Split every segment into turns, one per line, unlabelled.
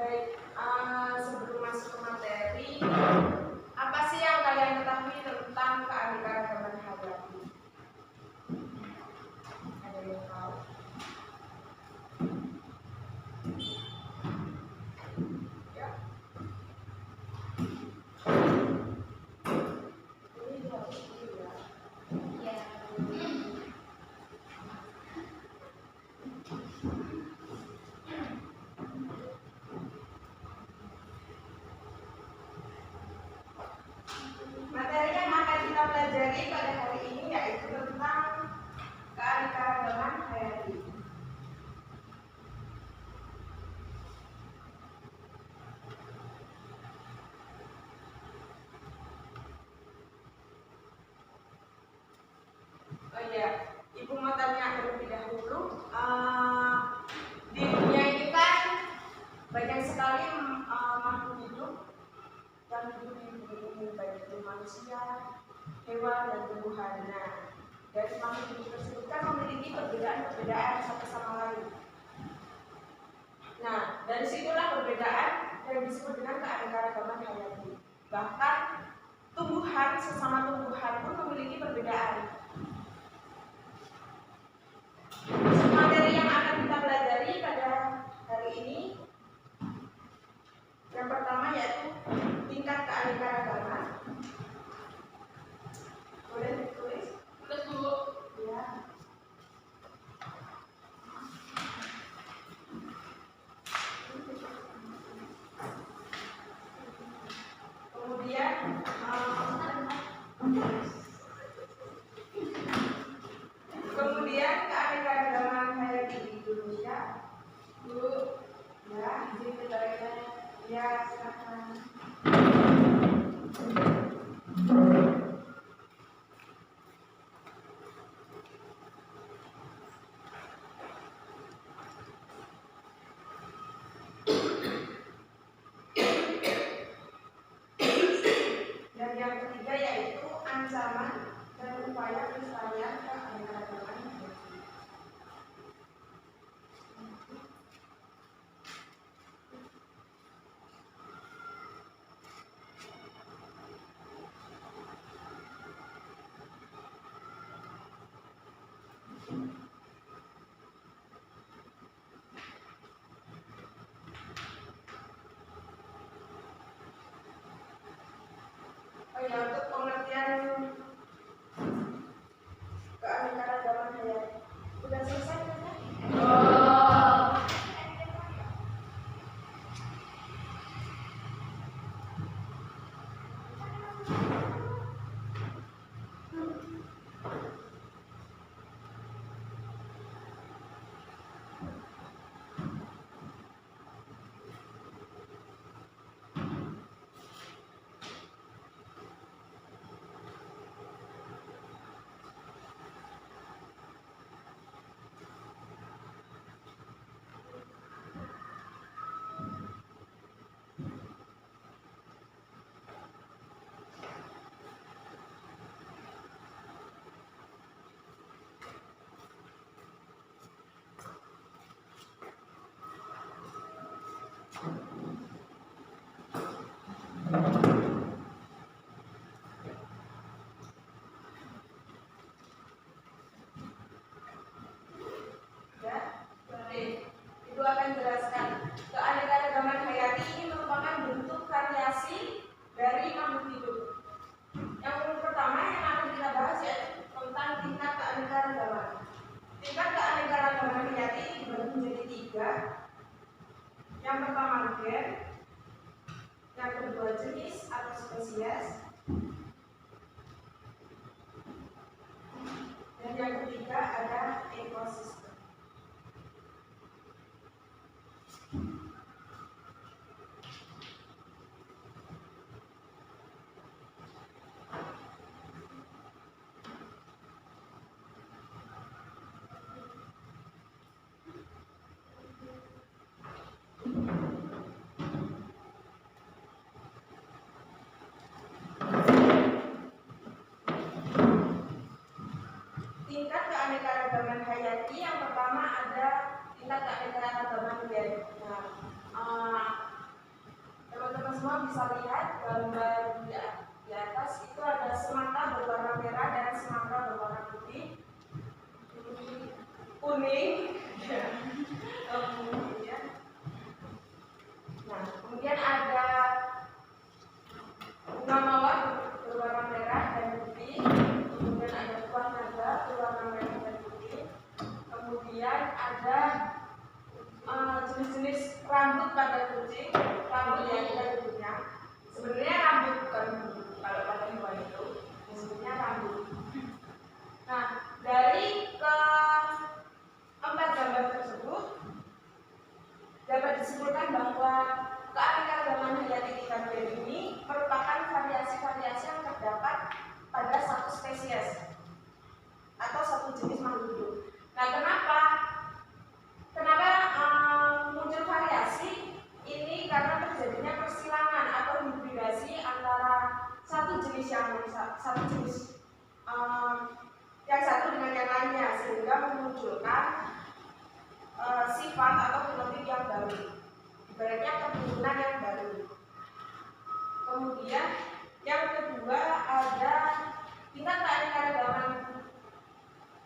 Baik, sebelum masuk ke materi, apa sih yang kalian ketahui tentang keanekaragaman hayati? Ada yang tahu? Ya. Ini harus dulu ya. Ya. Materi yang akan kita pelajari pada hari ini yaitu tentang keanekaragaman hayati. Oh iya, Ibu mau tanya terlebih dahulu. Di dunia ini kan banyak sekali makhluk hidup yang hidup di bumi ini, baik itu manusia, hewan, dan tumbuhan. Nah, dari makhluk hidup tersebut kan memiliki perbedaan-perbedaan satu sama lain. Nah, dari situlah perbedaan yang disebut dengan keanekaragaman hayati. Bahkan tumbuhan sesama tumbuhan pun memiliki perbedaan. Materi yang akan kita pelajari pada hari ini yang pertama yaitu tingkat keanekaragaman. Boleh ditulis? Tulis dulu. Ya. Kemudian keanekaragaman hayati di Indonesia. Bu, ya, izin keterangan. Ya, silakan. Dan yang ketiga yaitu ancaman dan upaya pelestarian keanekaragaman hayati. Oh ya, untuk pengertian keanekaragaman hayati sudah selesai kan? Ibu akan jelaskan. Keanekaragaman hayati ini merupakan bentuk variasi dari makhluk hidup. Yang pertama yang akan kita bahas yaitu tentang tingkat keanekaragaman. Tingkat keanekaragaman hayati dibagi menjadi tiga. Yang pertama gen, yang kedua jenis atau spesies, dan yang ketiga ada ekosistem. Tingkat keanekaragaman hayati yang pertama ada tingkat keanekaragaman gen. Nah, semua bisa lihat gambar di atas itu ada semangka berwarna merah dan semangka berwarna putih, kuning. Kemudian ada bunga mawar berwarna merah dan putih. Kemudian ada buah naga berwarna merah dan putih. Kemudian ada jenis-jenis rambut pada kucing, rambut yang kita punya. Sebenarnya rambut bukan kalau pada hewan itu, sebenarnya rambut. Nah, dari keempat gambar tersebut dapat disimpulkan bahwa keanekaragaman hayati tingkat ini merupakan variasi-variasi yang terdapat pada satu spesies atau satu jenis makhluk hidup. Nah, kenapa muncul variasi ini? Karena terjadinya persilangan atau hibridasi antara satu jenis yang satu dengan yang lainnya, sehingga memunculkan sifat atau fenotip yang baru, ibaratnya keturunan yang baru. Kemudian yang kedua ada tingkat keanekaragaman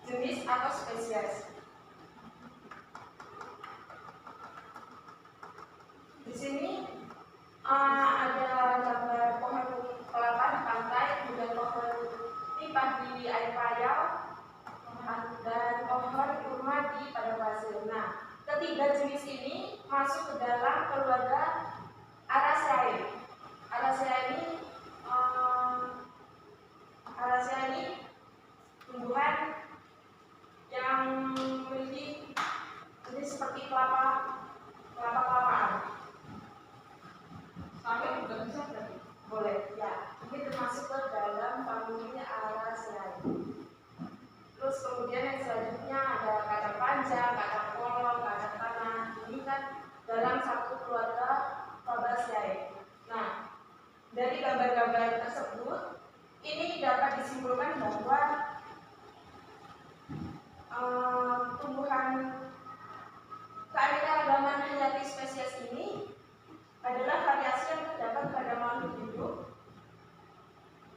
jenis atau spesies. Di sini ada gambar pohon kelapa di pantai, kemudian pohon nipah di air payau, dan pohon kurma di padang pasir. Nah, ketiga jenis ini masuk ke dalam keluarga Araceae. Araceae ini tumbuhan yang memiliki jenis seperti kelapa-kelapaan. Sampai juga bisa berarti? Boleh, ya. Ini termasuk ke dalam famili Araceae. Terus kemudian yang selanjutnya ada kacang panjang, kacang polong, kacang tanah. Ini kan dalam satu keluarga Fabaceae. Nah, dari gambar-gambar tersebut ini dapat disimpulkan bahwa tumbuhan keanekaragaman hayati spesies ini adalah variasi yang terdapat pada makhluk hidup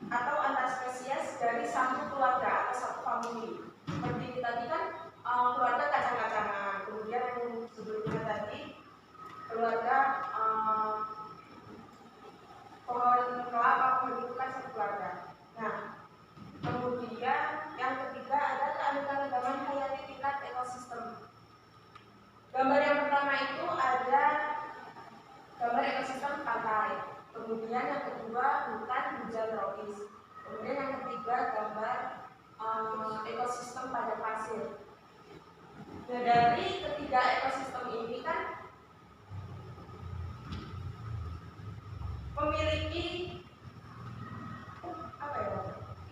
atau antar spesies dari satu keluarga atau satu famili. Seperti tadi kan keluarga kacang-kacangan, kemudian yang sebelumnya tadi keluarga pohon kelapa, pohon itu kan satu keluarga. Nah, kemudian yang ketiga ada keanekaragaman hayati tingkat ekosistem. Gambar yang pertama itu ada gambar ekosistem pantai. Kemudian yang kedua hutan hujan tropis. Kemudian yang ketiga gambar ekosistem padang pasir. Nah, dari ketiga ekosistem ini kan memiliki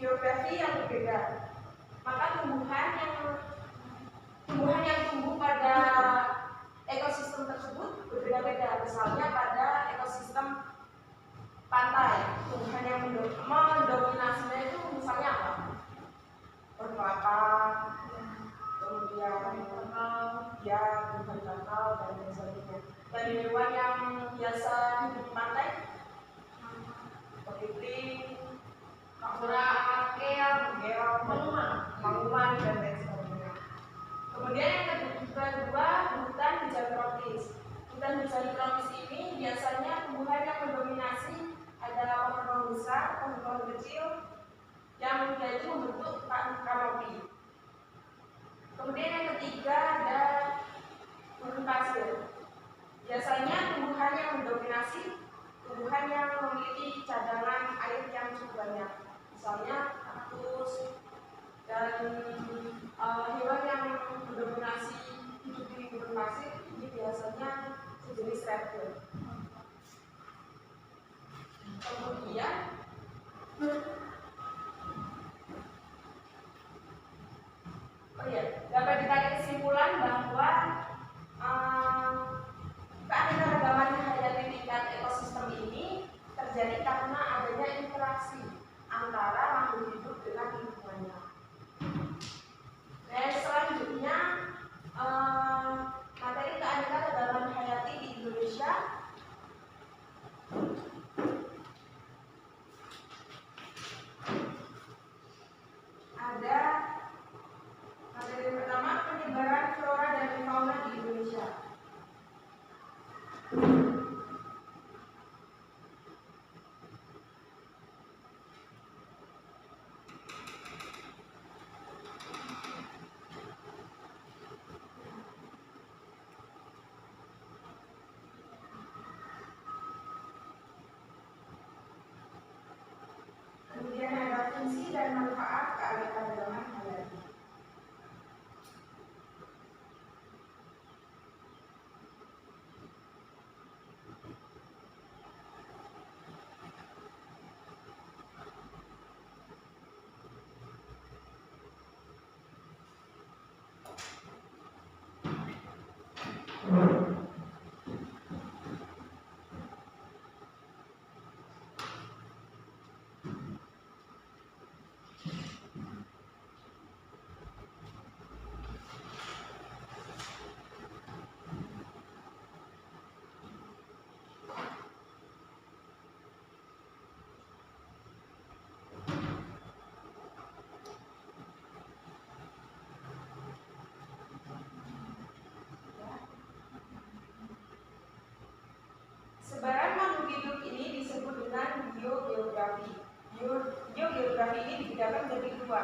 geografi yang berbeda. Maka tumbuhan yang tumbuh pada ekosistem tersebut berbeda-beda. Misalnya pada ekosistem pantai, tumbuhan yang mendominasinya itu misalnya apa? Pohon kelapa, kemudian pohon kakao dan lain sebagainya. Dan hewan yang biasa hidup di pantai, kepiting, kura, akel, manguman dan lain sebagainya. Kemudian yang kedua hutan hujan tropis. Hutan hujan tropis ini biasanya tumbuhan yang mendominasi adalah pohon-pohon besar, pohon-pohon kecil yang dia itu membentuk kanopi. Kemudian yang ketiga ada gurun pasir. Biasanya tumbuhan yang mendominasi tumbuhan yang memiliki cadangan air yang cukup banyak. Misalnya kaktus. Dan hewan yang mendominasi hidup di gurun pasir ini biasanya sejenis reptil. Kemudian dapat ditarik kesimpulan bahwa keanekaragaman hayati tingkat ekosistem ini terjadi karena adanya interaksi antara makhluk hidup dengan lingkungannya. Dan selanjutnya materi keanekaragaman hayati di Indonesia biografi ini dibedakan menjadi dua,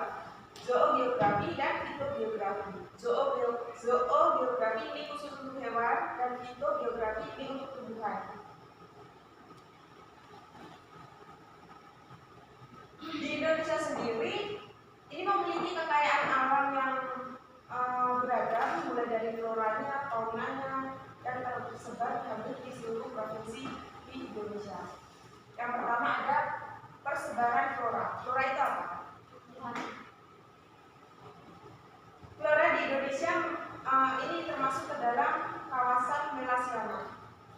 zoobiografi dan fitobiografi. Zoobiografi ini khusus untuk hewan dan fitobiografi ini untuk tumbuhan. Di Indonesia sendiri ini memiliki kekayaan alam yang beragam, mulai dari floranya, faunanya, dan tersebar hampir di seluruh provinsi di Indonesia. Yang pertama ada persebaran flora. Flora itu apa? Flora di Indonesia ini termasuk ke dalam kawasan Melasiana,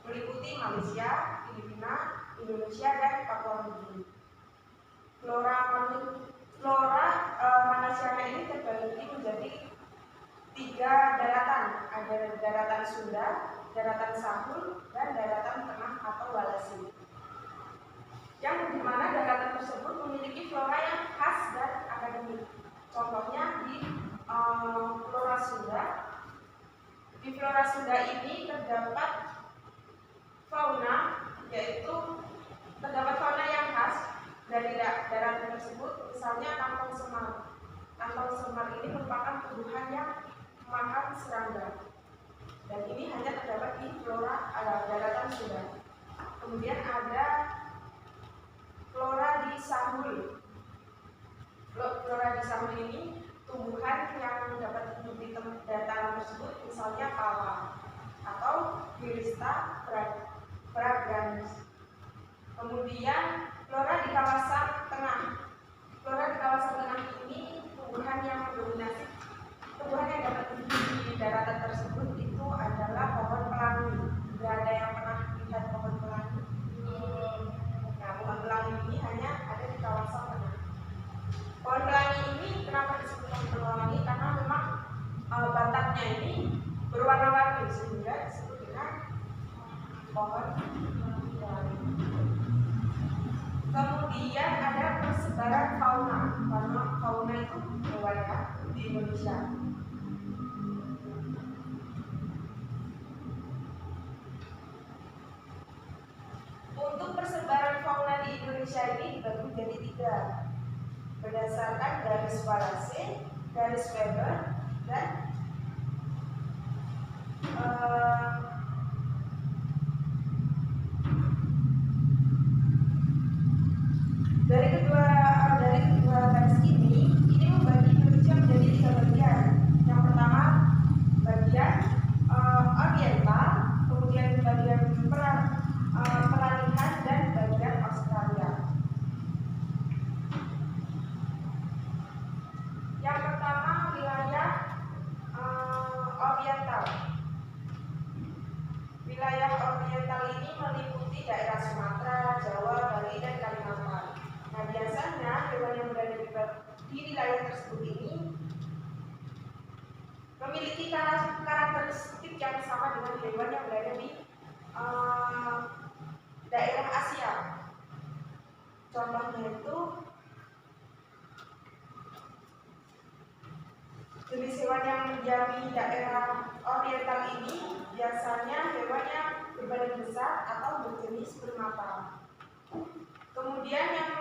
meliputi Malaysia, Filipina, Indonesia, dan Papua Nugini. Flora Melasiana ini terbagi menjadi 3 daratan. Ada daratan Sunda, daratan Sahul, dan daratan Tengah atau Walasi. Yang dimana daratan tersebut memiliki flora yang khas dan akademik. Contohnya di flora Sunda. Di flora Sunda ini terdapat fauna, yaitu terdapat fauna yang khas dari daratan tersebut, misalnya kantong semar. Kantong semar ini merupakan tumbuhan yang makan serangga, dan ini hanya terdapat di flora daratan Sunda. Kemudian ada flora di Sahul. Flora di Sahul ini tumbuhan yang dapat hidup di dataran tersebut, misalnya pawang atau Myrista fragrans. Kemudian flora di kawasan tengah. Flora di kawasan tengah ini tumbuhan yang mendominasi. Tumbuhan yang dapat hidup di daratan tersebut itu adalah pohon pelangi. Tidak ada yang pernah lihat pohon pelangi? Nah, pohon pelangi ini hanya ada di kawasan tengah. Pohon pelangi ini kenapa disebut pohon pelangi? Karena memang batangnya ini berwarna-warni sehingga disebut dengan pohon pelangi. Kemudian ada persebaran fauna. Fauna itu hewan di Indonesia. Untuk persebaran fauna di Indonesia ini dibagi menjadi 3 berdasarkan garis Wallace, garis Weber, dan dari kedua garis ini membagi Indonesia menjadi 3 bagian. Yang pertama bagian oriental, kemudian bagian peralihan, dan bagian Australia. Yang pertama wilayah oriental. Wilayah oriental ini meliputi daerah Sumatera, Jawa, Bali, dan Kalimantan. Nah, biasanya hewan yang berada di wilayah tersebut ini memiliki karakteristik yang sama dengan hewan yang berada di daerah Asia. Contohnya itu jenis hewan yang mendiami daerah oriental ini biasanya hewan yang berbadan besar atau berjenis primata. Kemudian yang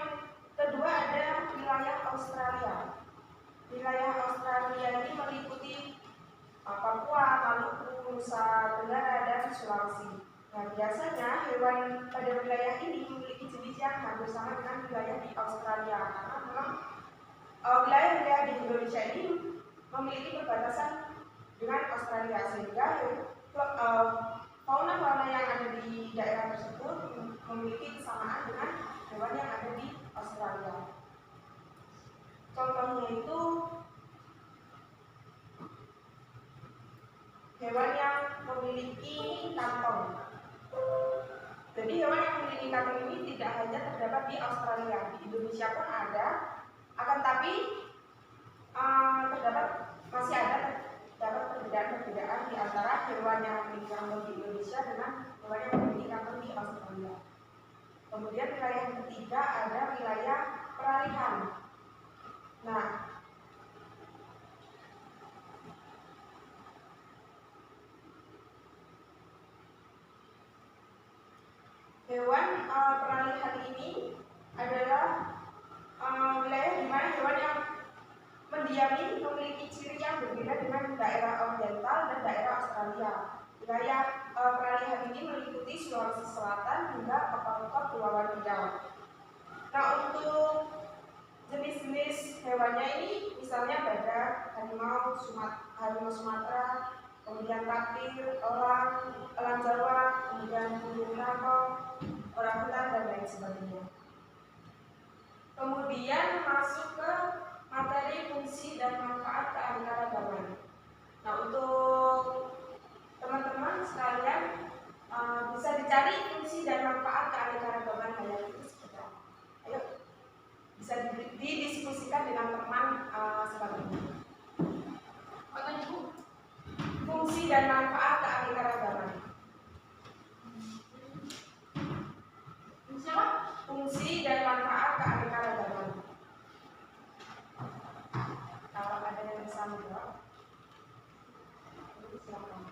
kedua ada wilayah Australia. Wilayah Australia ini meliputi Papua, Maluku, Nusa Tenggara, dan Sulawesi. Nah, biasanya hewan pada wilayah ini memiliki jenis yang hampir sama dengan wilayah di Australia, karena memang wilayah-wilayah di Indonesia ini memiliki perbatasan dengan Australia, sehingga fauna-fauna yang ada di daerah tersebut memiliki kesamaan dengan hewan yang ada di Australia. Contohnya itu hewan yang memiliki kantong. Jadi hewan yang memiliki kantong ini tidak hanya terdapat di Australia, di Indonesia pun ada. Akan tapi masih ada perbedaan di antara hewan yang memiliki kantong di Indonesia dengan hewan yang memiliki kantong di Australia. Kemudian wilayah yang ketiga ada wilayah peralihan. Nah, hewan peralihan ini adalah wilayah di mana hewan yang mendiami memiliki ciri yang berbeda dengan daerah Oriental dan daerah Australia. Wilayah peralihan ini meliputi Sulawesi Selatan hingga Papua Kepulauan Riau. Nah, untuk jenis-jenis hewannya ini misalnya badak, harimau Sumatera, kemudian tapir, elang Jawa, kemudian burung rangkong, orangutan dan lain sebagainya. Kemudian masuk ke materi fungsi dan manfaat keanekaragaman. Nah, untuk teman-teman sekalian bisa dicari fungsi dan manfaat keanekaragaman hayati itu seperti apa. Ayo, bisa didiskusikan dengan teman sebaliknya. Apa itu? Fungsi dan manfaat keanekaragaman. Fungsi dan manfaat keanekaragaman. Kalau ada yang bisa menjawab, silakan.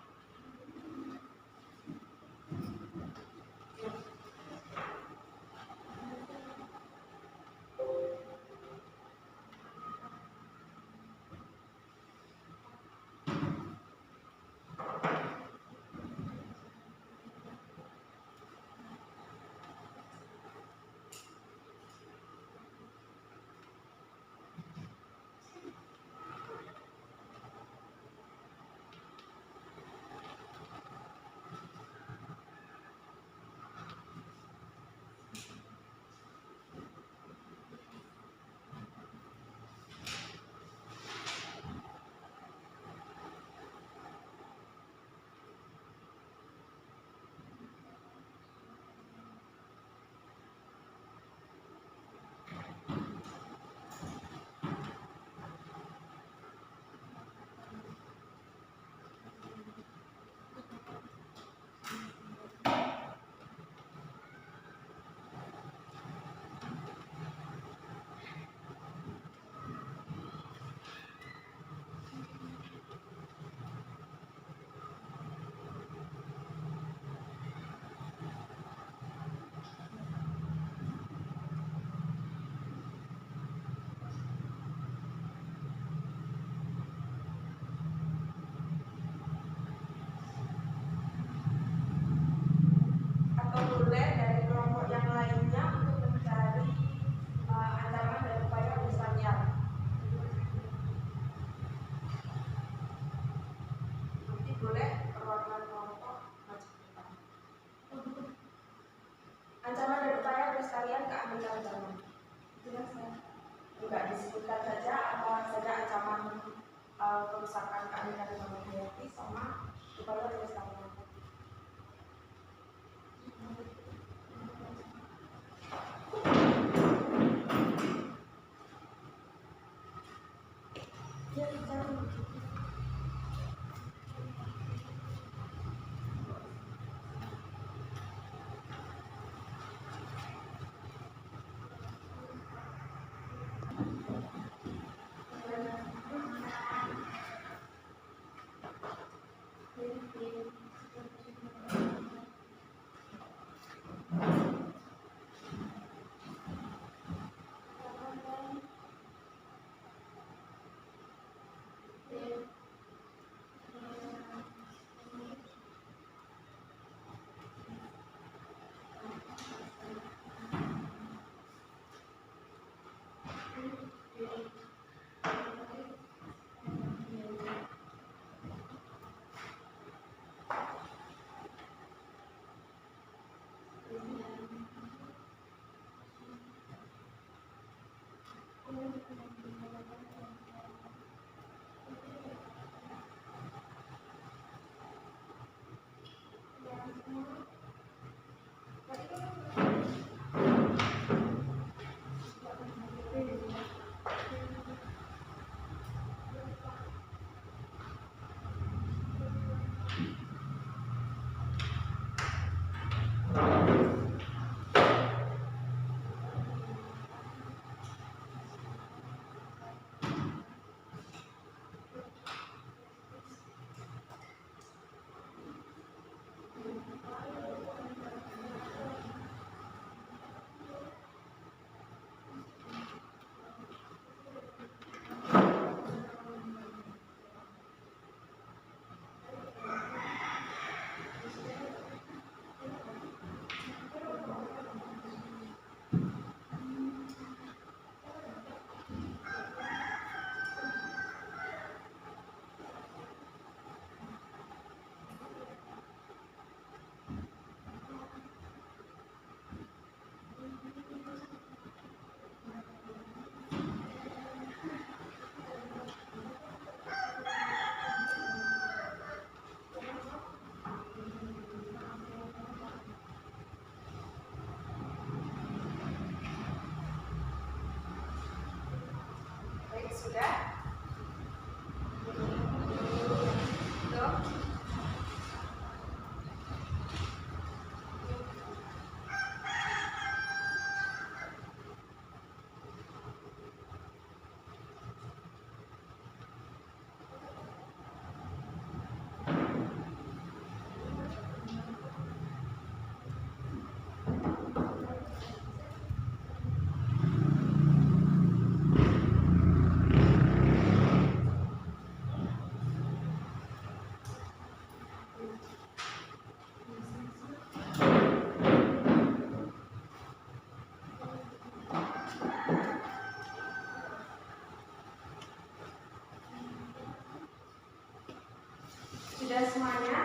Boleh dari kelompok yang lainnya untuk mencari ancaman dan upaya pelestarian. Nanti boleh perwakilan kelompok maju ke depan. Ancaman dan upaya pelestarian keanekaragaman. Jelas ya? Enggak disebutkan saja apa saja ancaman kerusakan keanekaragaman hayati sama upaya pelestarian. Sudah semuanya?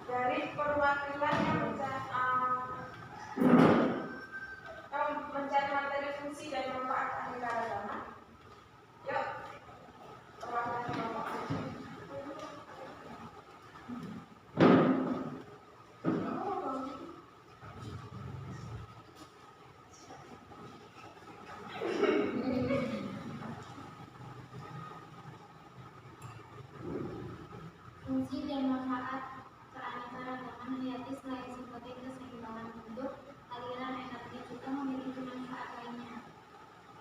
Dari perwakilan yang mencari materi fungsi dan manfaat keanekaragaman. Yuk, perwakilan kelompok.
Fungsi dan manfaat keanekaragaman hayati selain sebagai keseimbangan bentuk, aliran energi juga memiliki manfaat lainnya.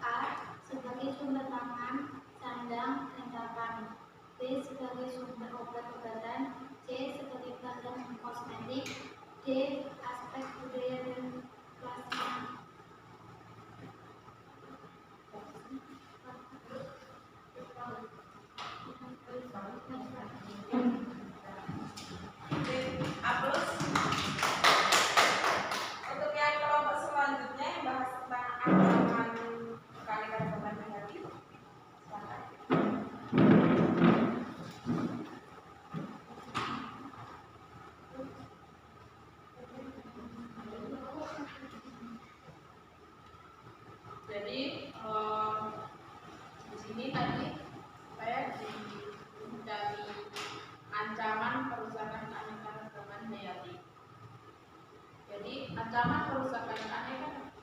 A. Sebagai sumber pangan, sandang, dan pakan. B. Sebagai sumber obat-obatan. C. Sebagai bahan kosmetik. D. Aspek budaya dan plasma.
Untuk yang kelompok selanjutnya yang bahas tentang ancaman keanekaragaman hayati,
Jadi di sini tadi saya mencari ancaman kerusakan keanekaragaman hayati. Jadi ancaman kerusakan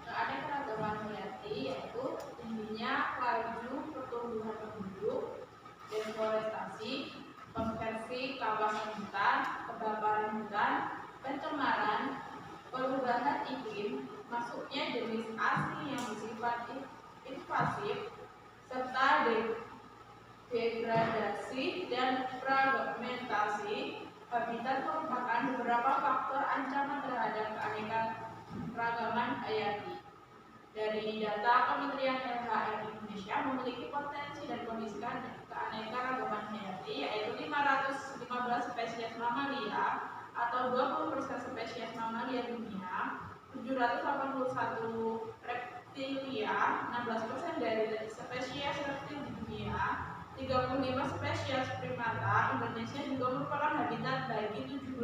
keanekaragaman hayati yaitu tingginya laju pertumbuhan penduduk, deforestasi, konversi kawasan hutan, kebakaran hutan, pencemaran, perubahan iklim, masuknya jenis asing yang bersifat invasif, serta degradasi dan fragmentasi habitat merupakan beberapa faktor ancaman terhadap keanekaragaman hayati. Dari data Kementerian LHR Indonesia memiliki potensi dan kondisi keanekaragaman hayati yaitu 515 spesies mamalia atau 20% spesies mamalia dunia, 781 reptilia, 16% dari spesies reptil di dunia, 35 spesies primata. Indonesia juga merupakan habitat bagi 17%,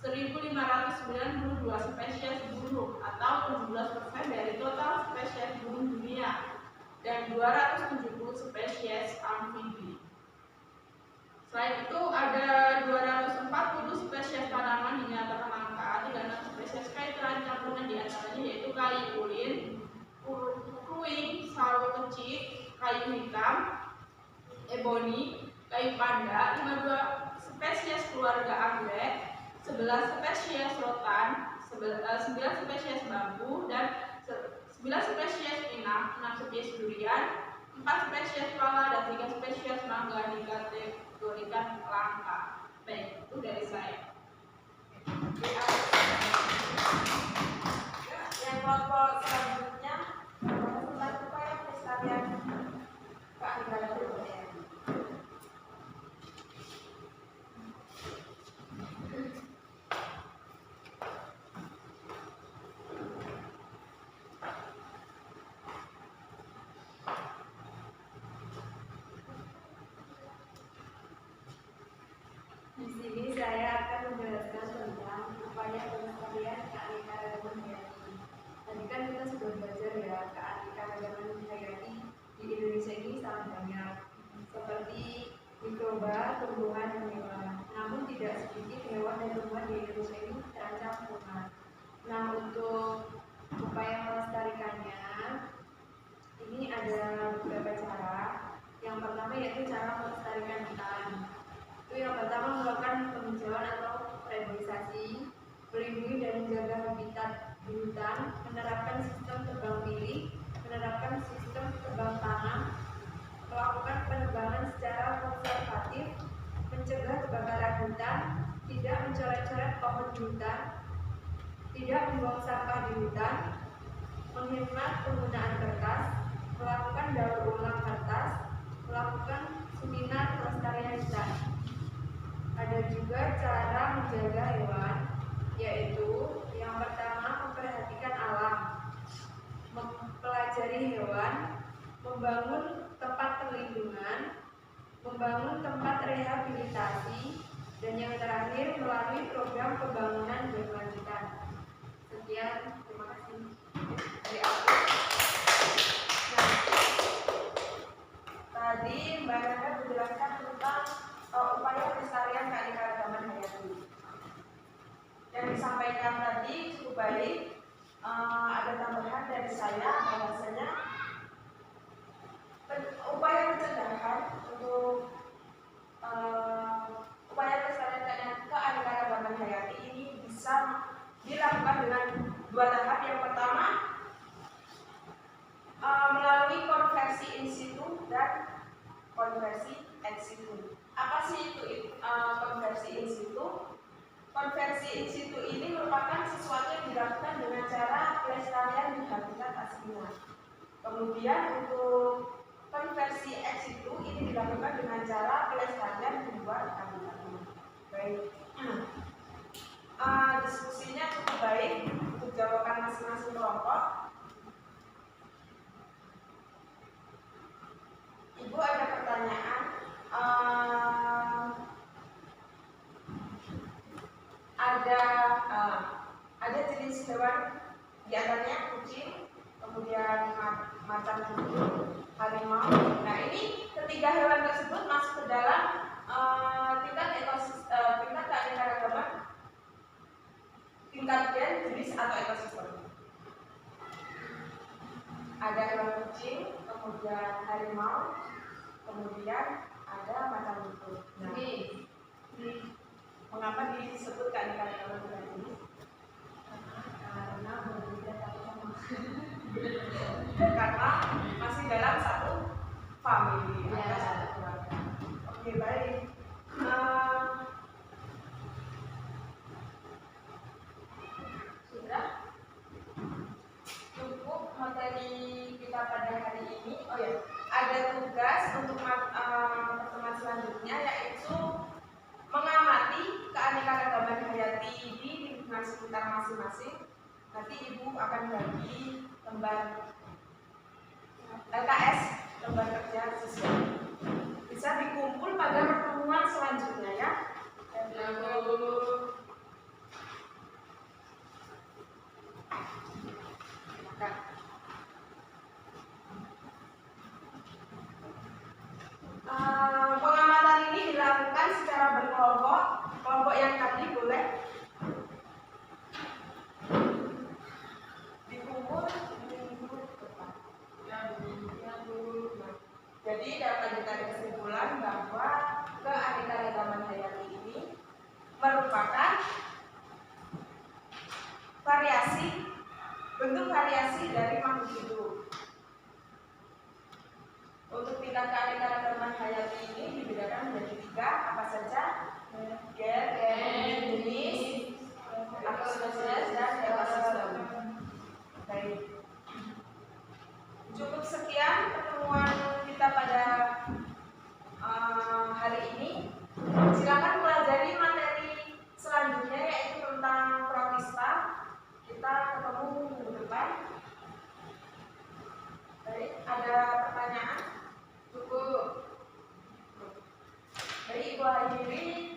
1.592 spesies burung atau 17% dari total spesies burung dunia dan 270 spesies amfibi. Selain itu ada 240 spesies tanaman dinyatakan langka, 36 spesies kai terancam punah diantaranya yaitu kayu ulin, ruing, sawo kecil, kayu hitam, eboni, kayu panda, 52 spesies keluarga anggrek, 11 spesies rotan, 9 spesies bambu, dan 9 spesies pinang, 6 spesies durian, 4 spesies pala, dan 3 spesies mangga dikategorikan langka. Baik, itu dari saya.
yang kelompok selanjutnya tentang upaya pelestarian keanekaragaman hayati. Di sini saya akan menjelaskan tentang upaya pelestarian keanekaragaman hayati. Tadi kan kita sudah belajar ya, keanekaragaman hayati di Indonesia ini sangat banyak, seperti mikroba, tumbuhan, dan hewan. Namun tidak sedikit hewan dan tumbuhan di Indonesia ini terancam punah. Nah, untuk upaya melestarikannya, ini ada beberapa cara. Yang pertama yaitu cara melestarikan hutan. Itu yang pertama melakukan penghijauan atau reboisasi, melindungi dan menjaga habitat di hutan, menerapkan sistem tebang pilih, menerapkan sistem tebang tanam, melakukan penebangan secara konservatif, mencegah kebakaran hutan, tidak mencoret-coret pohon di hutan, tidak membuang sampah di hutan, menghemat penggunaan kertas, melakukan daur ulang kertas, melakukan seminar pelestarian hutan. Ada juga cara menjaga hewan, yaitu yang pertama memperhatikan alam, mempelajari hewan, membangun tempat perlindungan, membangun tempat rehabilitasi, dan yang terakhir melalui program pembangunan berkelanjutan. Sekian, terima kasih dari aku. Nah, tadi Mbak Nanda menjelaskan tentang upaya pelestarian keanekaragaman hayati. Yang disampaikan tadi cukup baik. Ada tambahan dari saya, bahwasanya upaya pencegahan untuk upaya pelestarian keanekaragaman hayati ini bisa dilakukan dengan dua tahap. Yang pertama, melalui konversi in situ dan konversi ex situ. Apa sih itu konversi in situ? Konversi in situ ini merupakan sesuatu yang dilakukan dengan cara pelestarian di habitat aslinya. Kemudian untuk konversi ex situ ini dilakukan dengan cara pelestarian di luar habitatnya. Baik. Diskusinya cukup baik untuk jawaban masing-masing kelompok. Ibu ada pertanyaan? Ada jenis hewan, diantaranya kucing, kemudian macan tutul, harimau. Nah, ini ketiga hewan tersebut masuk ke dalam tingkat keanekaragaman, tingkat gen, jenis atau ekosistem. Ada hewan kucing, kemudian harimau, kemudian ada macan tutul. Nah, mengapa disebut keanekaragaman hayati? Karena berbeda tapi sama. Karena masih dalam satu famili, atau satu keluarga. Oke, baik. Sudah cukup materi kita pada hari ini. Oh ya, ada tugas untuk pertemuan selanjutnya, yaitu mengamati keanekaragaman hayati di lingkungan sekitar masing-masing. Nanti Ibu akan bagi lembar LKS, lembar kerja siswa. Bisa dikumpul pada pertemuan selanjutnya ya. Pengamatan ini dilakukan secara berkelompok. Kelompok yang tadi boleh dikumpul minggu depan. Jadi dapat ditarik kesimpulan bahwa keanekaragaman hayati ini merupakan bentuk variasi dari makhluk hidup. Untuk tingkat keanekaragaman hayati ini dibedakan menjadi 3, apa saja? Gen, jenis, atau spesies, dan ekosistem. Baik. Cukup sekian pertemuan kita pada hari ini. Silakan pelajari materi selanjutnya, yaitu tentang protista. Kita ketemu minggu depan. Baik, ada pertanyaan? Cukup. Baik, Ibu hadiri.